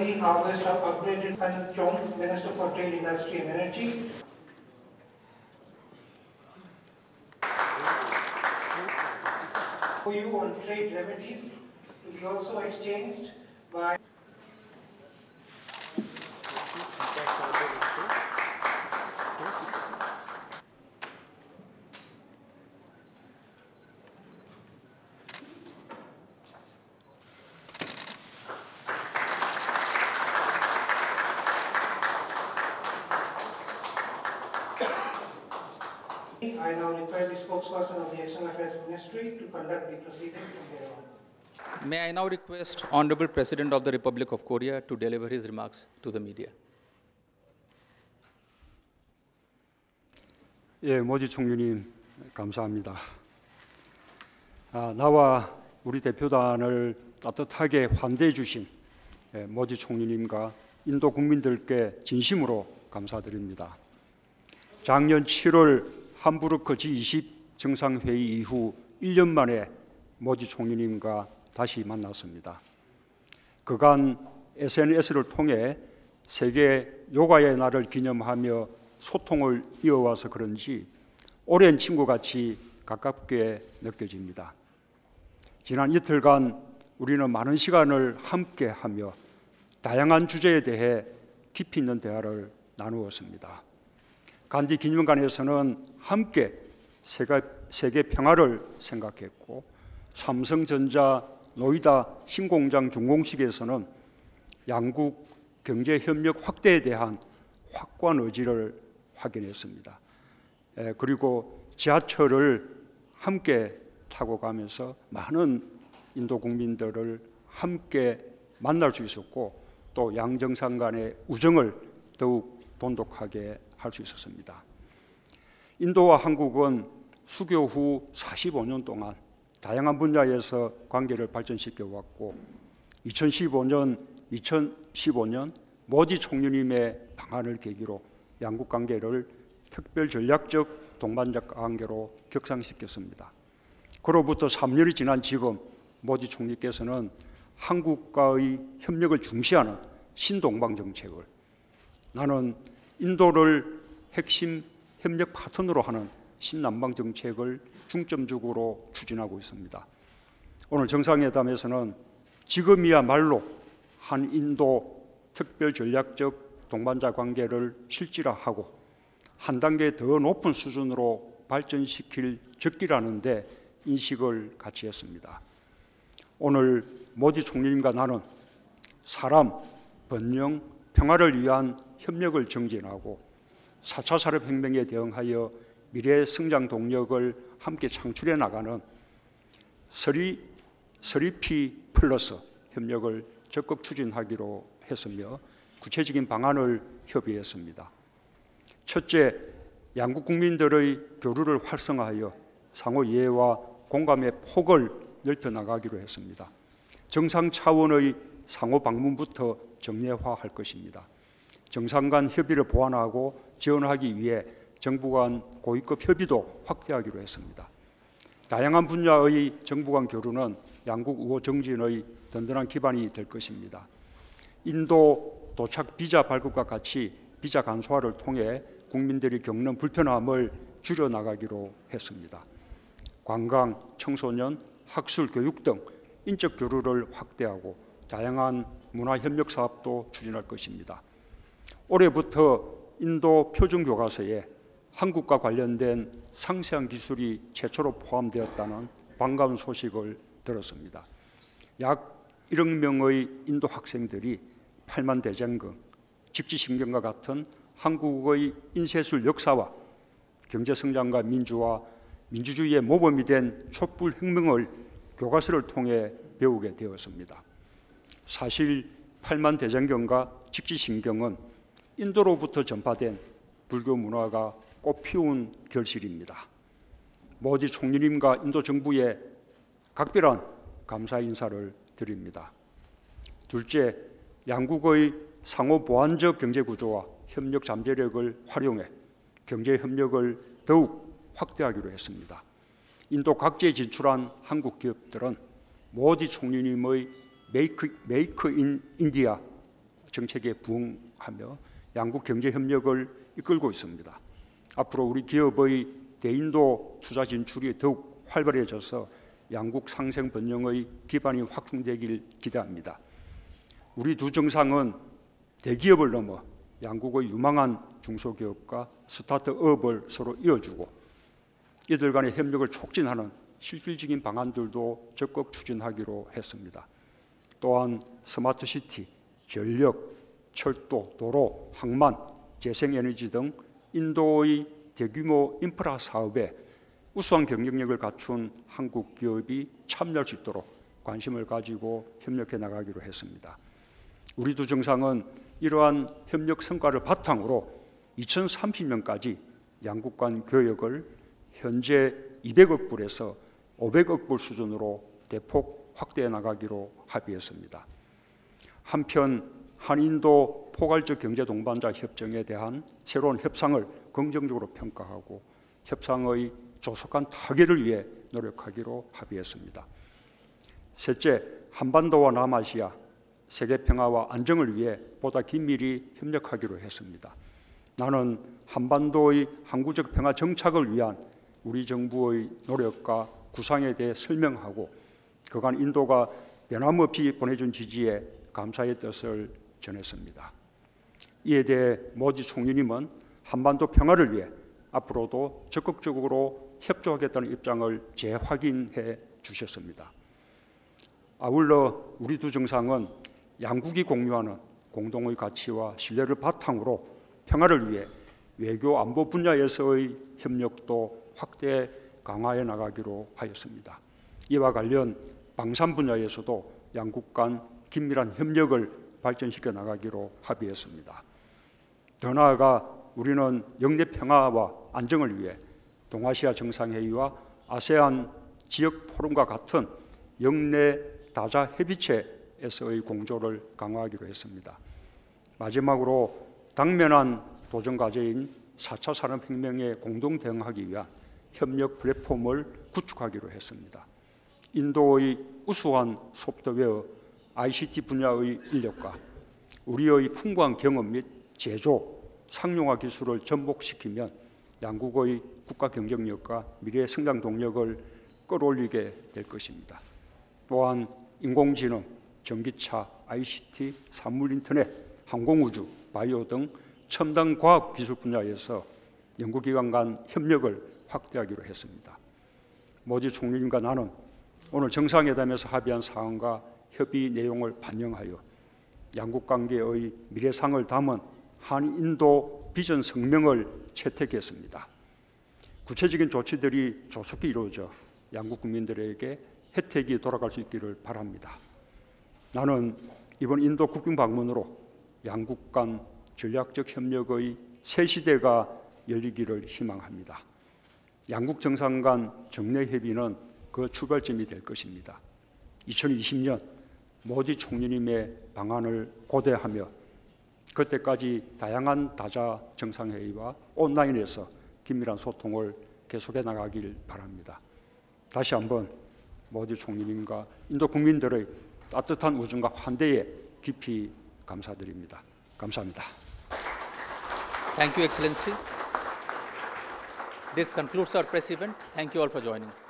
early harvest of upgraded Pan Chong, Minister for Trade, Industry and Energy. MOU on trade remedies will be also exchanged by I now request the spokesperson of the External Affairs Ministry to conduct the proceedings from here on. May I now request Honorable President of the Republic of Korea to deliver his remarks to the media. 예, 모디 총리님 감사합니다. 나와 우리 대표단을 따뜻하게 환대해 주신 모디 총리님과 인도 국민들께 진심으로 감사드립니다. 작년 7월 함부르크 G20 정상회의 이후 1년 만에 모디 총리님과 다시 만났습니다. 그간 SNS를 통해 세계 요가의 날을 기념하며 소통을 이어와서 그런지 오랜 친구같이 가깝게 느껴집니다. 지난 이틀간 우리는 많은 시간을 함께하며 다양한 주제에 대해 깊이 있는 대화를 나누었습니다. 간디 기념관에서는 함께 세계 평화를 생각했고, 삼성전자 노이다 신공장 준공식에서는 양국 경제 협력 확대에 대한 확고한 의지를 확인했습니다. 그리고 지하철을 함께 타고 가면서 많은 인도 국민들을 함께 만날 수 있었고, 또 양정상 간의 우정을 더욱 돈독하게 할 수 있었습니다. 인도와 한국은 수교 후 45년 동안 다양한 분야에서 관계를 발전시켜 왔고, 2015년 모디 총리님의 방한을 계기로 양국 관계를 특별 전략적 동반자 관계로 격상시켰습니다. 그로부터 3년이 지난 지금 모디 총리께서는 한국과의 협력을 중시하는 신동방 정책을, 나는 인도를 핵심 협력 파트너로 하는 신남방 정책을 중점적으로 추진하고 있습니다. 오늘 정상회담에서는 지금이야말로 한 인도 특별 전략적 동반자 관계를 실질화하고 한 단계 더 높은 수준으로 발전시킬 적기라는 데 인식을 같이 했습니다. 오늘 모디 총리님과 나는 사람, 번영, 평화를 위한 협력을 정진하고 4차 산업혁명에 대응하여 미래 성장 동력을 함께 창출해 나가는 3P 플러스 협력을 적극 추진하기로 했으며 구체적인 방안을 협의했습니다. 첫째, 양국 국민들의 교류를 활성화하여 상호 이해와 공감의 폭을 넓혀 나가기로 했습니다. 정상 차원의 상호 방문부터 정례화할 것입니다. 정상 간 협의를 보완하고 지원하기 위해 정부 간 고위급 협의도 확대하기로 했습니다. 다양한 분야의 정부 간 교류는 양국 우호 정진의 든든한 기반이 될 것입니다. 인도 도착 비자 발급과 같이 비자 간소화를 통해 국민들이 겪는 불편함을 줄여나가기로 했습니다. 관광, 청소년, 학술, 교육 등 인적 교류를 확대하고 다양한 문화협력 사업도 추진할 것입니다. 올해부터 인도 표준교과서에 한국과 관련된 상세한 기술이 최초로 포함되었다는 반가운 소식을 들었습니다. 약 1억 명의 인도 학생들이 8만 대장경, 직지신경과 같은 한국의 인쇄술 역사와 경제성장과 민주화, 민주주의의 모범이 된 촛불혁명을 교과서를 통해 배우게 되었습니다. 사실 8만 대장경과 직지신경은 인도로부터 전파된 불교 문화가 꽃피운 결실입니다. 모디 총리님과 인도 정부에 각별한 감사 인사를 드립니다. 둘째, 양국의 상호 보완적 경제 구조와 협력 잠재력을 활용해 경제 협력을 더욱 확대하기로 했습니다. 인도 각지에 진출한 한국 기업들은 모디 총리님의 메이크 인 인디아 정책에 부응하며 양국 경제 협력을 이끌고 있습니다. 앞으로 우리 기업의 대인도 투자 진출이 더욱 활발해져서 양국 상생 번영의 기반이 확충되길 기대합니다. 우리 두 정상은 대기업을 넘어 양국의 유망한 중소기업과 스타트업을 서로 이어주고 이들 간의 협력을 촉진하는 실질적인 방안들도 적극 추진하기로 했습니다. 또한 스마트시티, 전력, 철도, 도로, 항만, 재생에너지 등 인도의 대규모 인프라 사업에 우수한 경쟁력을 갖춘 한국 기업이 참여할 수 있도록 관심을 가지고 협력해 나가기로 했습니다. 우리 두 정상은 이러한 협력 성과를 바탕으로 2030년까지 양국 간 교역을 현재 200억 불에서 500억 불 수준으로 대폭 확대해 나가기로 합의했습니다. 한편 한인도 포괄적 경제 동반자 협정에 대한 새로운 협상을 긍정적으로 평가하고 협상의 조속한 타결을 위해 노력하기로 합의했습니다. 셋째, 한반도와 남아시아 세계 평화와 안정을 위해 보다 긴밀히 협력하기로 했습니다. 나는 한반도의 항구적 평화 정착을 위한 우리 정부의 노력과 구상에 대해 설명하고 그간 인도가 변함없이 보내준 지지에 감사의 뜻을 전했습니다. 이에 대해 모디 총리님은 한반도 평화를 위해 앞으로도 적극적으로 협조하겠다는 입장을 재확인해 주셨습니다. 아울러 우리 두 정상은 양국이 공유하는 공동의 가치와 신뢰를 바탕으로 평화를 위해 외교 안보 분야에서의 협력도 확대 강화해 나가기로 하였습니다. 이와 관련 방산 분야에서도 양국 간 긴밀한 협력을 발전시켜 나가기로 합의했습니다. 더 나아가 우리는 영내 평화와 안정을 위해 동아시아 정상회의와 아세안 지역 포럼과 같은 영내 다자 협의체에서의 공조를 강화하기로 했습니다. 마지막으로 당면한 도전 과제인 4차 산업혁명에 공동 대응하기 위한 협력 플랫폼을 구축하기로 했습니다. 인도의 우수한 소프트웨어, ICT 분야의 인력과 우리의 풍부한 경험 및 제조, 상용화 기술을 접목시키면 양국의 국가 경쟁력과 미래 성장 동력을 끌어올리게 될 것입니다. 또한 인공지능, 전기차, ICT, 산물인터넷, 항공우주, 바이오 등 첨단 과학 기술 분야에서 연구기관 간 협력을 확대하기로 했습니다. 모디 총리님과 나는 오늘 정상회담에서 합의한 사항과 협의 내용을 반영하여 양국 관계의 미래상을 담은 한인도 비전 성명을 채택했습니다. 구체적인 조치들이 조속히 이루어져 양국 국민들에게 혜택이 돌아갈 수 있기를 바랍니다. 나는 이번 인도 국빈 방문으로 양국 간 전략적 협력의 새 시대가 열리기를 희망합니다. 양국 정상 간 정례 협의는 그 출발점이 될 것입니다. 2020년 모디 총리님의 방안을 고대하며 그때까지 다양한 다자 정상회의와 온라인에서 긴밀한 소통을 계속해 나가길 바랍니다. 다시 한번 모디 총리님과 인도 국민들의 따뜻한 우정과 환대에 깊이 감사드립니다. 감사합니다. Thank you, Excellency. This concludes our press event. Thank you all for joining.